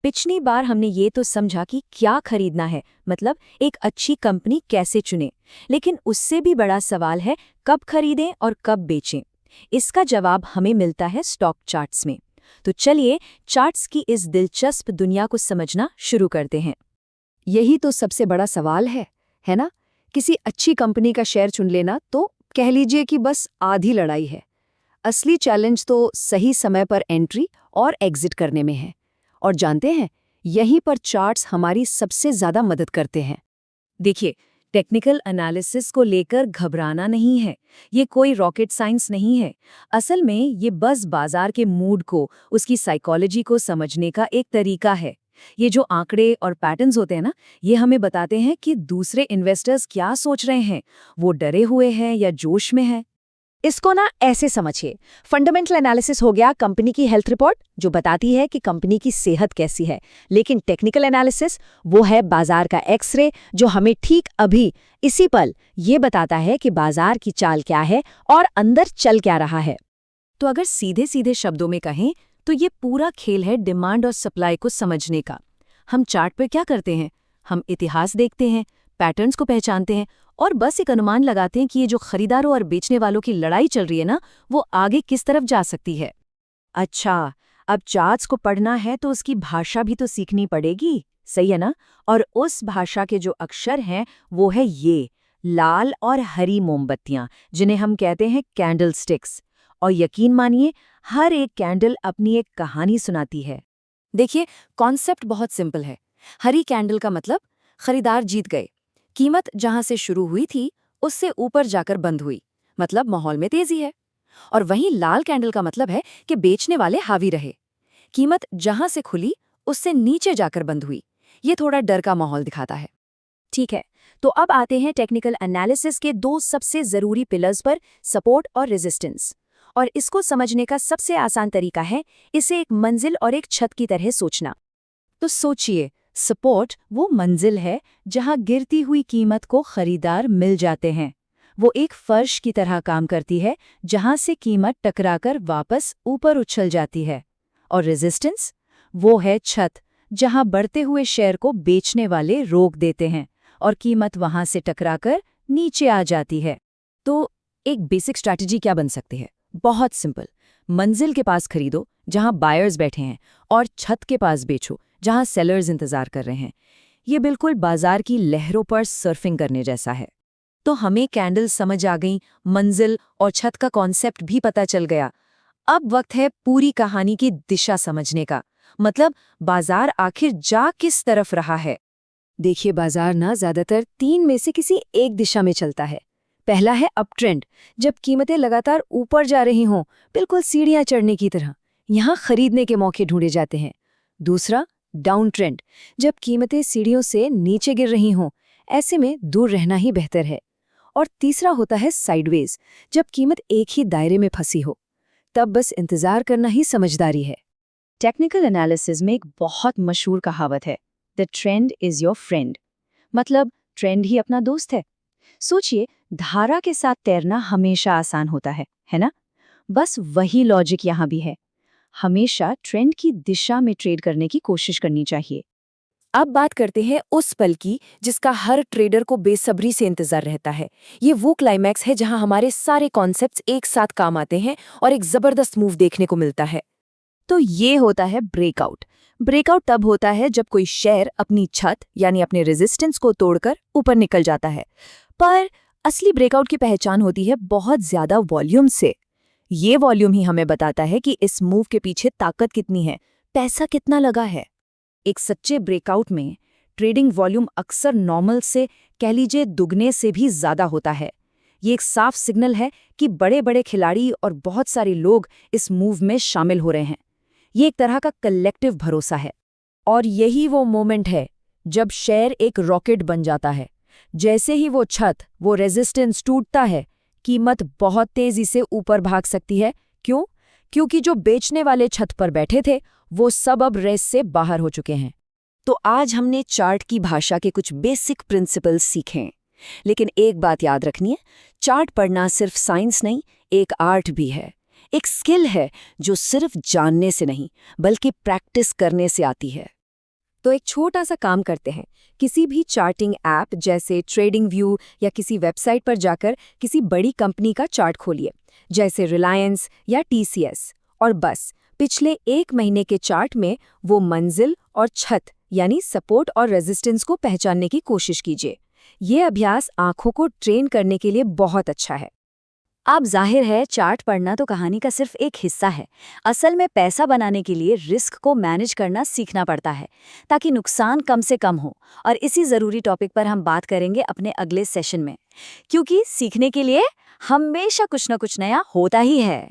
पिछली बार हमने ये तो समझा कि क्या खरीदना है, मतलब एक अच्छी कंपनी कैसे चुनें। लेकिन उससे भी बड़ा सवाल है कब खरीदें और कब बेचें। इसका जवाब हमें मिलता है स्टॉक चार्ट्स में। तो चलिए चार्ट्स की इस दिलचस्प दुनिया को समझना शुरू करते हैं। यही तो सबसे बड़ा सवाल है ना? किसी अच्छी कंपनी का शेयर चुन लेना तो कह लीजिए कि बस आधी लड़ाई है। असली चैलेंज तो सही समय पर एंट्री और एग्जिट करने में है। और जानते हैं, यहीं पर चार्ट्स हमारी सबसे ज्यादा मदद करते हैं। देखिए, टेक्निकल एनालिसिस को लेकर घबराना नहीं है। ये कोई रॉकेट साइंस नहीं है। असल में ये बस बाजार के मूड को, उसकी साइकोलॉजी को समझने का एक तरीका है। ये जो आंकड़े और पैटर्न्स होते हैं ना, ये हमें बताते हैं कि दूसरे इन्वेस्टर्स क्या सोच रहे हैं। वो डरे हुए हैं या जोश में हैं। इसको ना ऐसे समझिए, फंडामेंटल एनालिसिस हो गया कंपनी की हेल्थ रिपोर्ट जो बताती है कि कंपनी की सेहत कैसी है। लेकिन टेक्निकल एनालिसिस वो है बाजार का एक्सरे जो हमें ठीक अभी इसी पल ये बताता है कि बाजार की चाल क्या है और अंदर चल क्या रहा है। तो अगर सीधे सीधे शब्दों में कहें तो ये पूरा खेल है डिमांड और सप्लाई को समझने का। हम चार्ट पर क्या करते हैं? हम इतिहास देखते हैं, पैटर्न्स को पहचानते हैं और बस एक अनुमान लगाते हैं कि ये जो खरीदारों और बेचने वालों की लड़ाई चल रही है ना, वो आगे किस तरफ जा सकती है। अच्छा, अब चार्ट्स को पढ़ना है तो उसकी भाषा भी तो सीखनी पड़ेगी, सही है ना? और उस भाषा के जो अक्षर हैं वो है ये लाल और हरी मोमबत्तियां, जिन्हें हम कहते हैं कैंडल स्टिक्स। और यकीन मानिए, हर एक कैंडल अपनी एक कहानी सुनाती है। देखिए, कॉन्सेप्ट बहुत सिंपल है। हरी कैंडल का मतलब खरीदार जीत गए। कीमत जहां से शुरू हुई थी उससे ऊपर जाकर बंद हुई, मतलब माहौल में तेजी है। और वहीं लाल कैंडल का मतलब है कि बेचने वाले हावी रहे। कीमत जहां से खुली उससे नीचे जाकर बंद हुई। ये थोड़ा डर का माहौल दिखाता है। ठीक है, तो अब आते हैं टेक्निकल एनालिसिस के दो सबसे जरूरी पिलर्स पर, सपोर्ट और रेजिस्टेंस। और इसको समझने का सबसे आसान तरीका है इसे एक मंजिल और एक छत की तरह सोचना। तो सोचिए, सपोर्ट वो मंजिल है जहां गिरती हुई कीमत को खरीदार मिल जाते हैं। वो एक फर्श की तरह काम करती है जहां से कीमत टकराकर वापस ऊपर उछल जाती है। और रेजिस्टेंस वो है छत जहां बढ़ते हुए शेयर को बेचने वाले रोक देते हैं और कीमत वहां से टकराकर नीचे आ जाती है। तो एक बेसिक स्ट्रैटेजी क्या बन सकती है? बहुत सिंपल। मंजिल के पास खरीदो जहां बायर्स बैठे हैं और छत के पास बेचो जहां सेलर्स इंतजार कर रहे हैं। ये बिल्कुल बाजार की लहरों पर सर्फिंग करने जैसा है। तो हमें कैंडल समझ आ गई, मंजिल और छत का कॉन्सेप्ट भी पता चल गया। अब वक्त है पूरी कहानी की दिशा समझने का, मतलब बाजार आखिर जा किस तरफ रहा है। देखिए, बाजार ना ज्यादातर तीन में से किसी एक दिशा में चलता है। पहला है अप ट्रेंड, जब कीमतें लगातार ऊपर जा रही हों, बिल्कुल सीढ़ियां चढ़ने की तरह। यहाँ खरीदने के मौके ढूंढे जाते हैं। दूसरा डाउन ट्रेंड, जब कीमतें सीढ़ियों से नीचे गिर रही हों, ऐसे में दूर रहना ही बेहतर है। और तीसरा होता है साइडवेज, जब कीमत एक ही दायरे में फंसी हो, तब बस इंतजार करना ही समझदारी है। टेक्निकल एनालिसिस में एक बहुत मशहूर कहावत है, the trend is your friend, मतलब ट्रेंड ही अपना दोस्त है। सोचिए, धारा के साथ तैरना हमेशा आसान होता है ना? बस वही लॉजिक यहाँ भी है। हमेशा ट्रेंड की दिशा में ट्रेड करने की कोशिश करनी चाहिए। अब बात करते हैं उस पल की जिसका हर ट्रेडर को बेसब्री से इंतजार रहता है। ये वो क्लाइमैक्स है जहां हमारे सारे कॉन्सेप्ट्स एक साथ काम आते हैं और एक जबरदस्त मूव देखने को मिलता है। तो ये होता है ब्रेकआउट। ब्रेकआउट तब होता है जब कोई शेयर अपनी छत यानी अपने रेजिस्टेंस को तोड़कर ऊपर निकल जाता है। पर असली ब्रेकआउट की पहचान होती है बहुत ज्यादा वॉल्यूम से। ये वॉल्यूम ही हमें बताता है कि इस मूव के पीछे ताकत कितनी है, पैसा कितना लगा है। एक सच्चे ब्रेकआउट में ट्रेडिंग वॉल्यूम अक्सर नॉर्मल से, कह लीजिए, दुगने से भी ज्यादा होता है। ये एक साफ सिग्नल है कि बड़े बड़े खिलाड़ी और बहुत सारे लोग इस मूव में शामिल हो रहे हैं। ये एक तरह का कलेक्टिव भरोसा है। और यही वो मोमेंट है जब शेयर एक रॉकेट बन जाता है। जैसे ही वो छत, वो रेजिस्टेंस टूटता है, कीमत बहुत तेजी से ऊपर भाग सकती है। क्यों? क्योंकि जो बेचने वाले छत पर बैठे थे वो सब अब रेस से बाहर हो चुके हैं। तो आज हमने चार्ट की भाषा के कुछ बेसिक प्रिंसिपल्स सीखे। लेकिन एक बात याद रखनी है, चार्ट पढ़ना सिर्फ साइंस नहीं, एक आर्ट भी है। एक स्किल है जो सिर्फ जानने से नहीं बल्कि प्रैक्टिस करने से आती है। तो एक छोटा सा काम करते हैं। किसी भी चार्टिंग ऐप जैसे ट्रेडिंग व्यू या किसी वेबसाइट पर जाकर किसी बड़ी कंपनी का चार्ट खोलिए, जैसे रिलायंस या TCS, और बस पिछले 1 महीने के चार्ट में वो मंजिल और छत यानी सपोर्ट और रेजिस्टेंस को पहचानने की कोशिश कीजिए। ये अभ्यास आंखों को ट्रेन करने के लिए बहुत अच्छा है। अब जाहिर है चार्ट पढ़ना तो कहानी का सिर्फ एक हिस्सा है। असल में पैसा बनाने के लिए रिस्क को मैनेज करना सीखना पड़ता है ताकि नुकसान कम से कम हो। और इसी ज़रूरी टॉपिक पर हम बात करेंगे अपने अगले सेशन में, क्योंकि सीखने के लिए हमेशा कुछ न कुछ नया होता ही है।